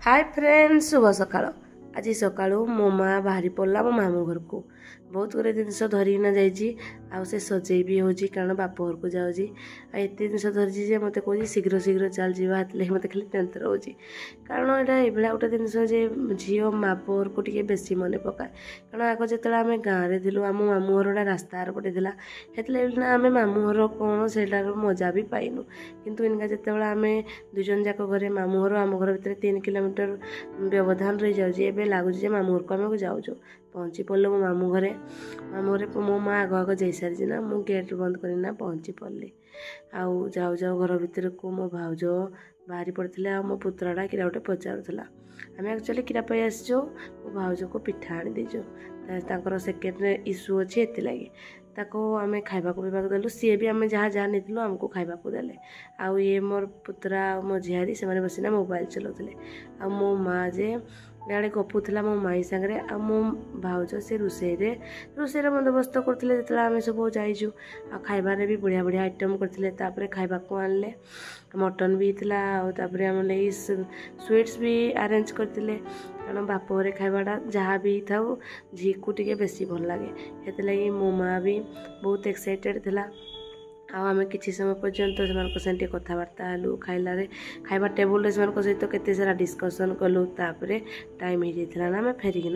hi friends शुभ सकाळ आज सकाळू मो माँ बाहरी पड़ा मो मामू घर को बहुत गुरे जिनस धरिना जाइए सजे भी हो कारण बाप घर को जाऊँगी एत जिन धरी मत कह शीघ्र शीघ्र चल जावा मत खाली टेन्थ रोचे कारण यहाँ ये गोटे जिन झी बाप घर को बेसी मन पकाए कारण आग जो आम गाँव में थी आम मामू घर रास्ता पटे था आम मामू घर कौन से मजा भी पाइनु किंतु इनका जिते आम दुज जाक घरे मामू घर आम घर भर 3 किलोमीटर व्यवधान रही जाए लगुच मामू घर को आम जाऊँ पहुँची पड़े मो मामू घरे मो माँ आग आग जा सारी ना मु गेट बंद करना पहुँची पड़े आउ जाऊ जाऊ घर भर को मो भाउज बाहरी पड़ते मो पुत्राटा किरा गोटे पचारूला आम एक्चुअली किरा आसो मो भाउज को पिठा आनी देचु तांकर सेकेंड इश्यू अच्छे एत लगे ताको आम खाइबाक पीवाक देलु सी भी आम जहाँ जहाँ नहीं आमको खाइबाक देले आउ ये मोर पुत्रा मो झियारी से बसिना मोबाइल चलाउले आ मो माँ जे गाड़े गपुला मो माई सांगे आ मो भाउज से रोषेर बंदोबस्त करते जो आम सब जाइजु आ खाइबार भी बढ़िया बढ़िया आइटम करते खाइबा को आनले मटन भी होता आम स्वीट्स भी अरेंज करते कारण बाप घरे खाइबाटा जहाँ भी था झी को टे बेसी भल लगे से मो माँ भी बहुत एक्साइटेड थिला आम कि समय पर्यंत से कथबार्ता हलु खाइबा टेबुल सहित केते सारा डिस्कसन कलु टाइम हो जाता ना आम फेरिकिना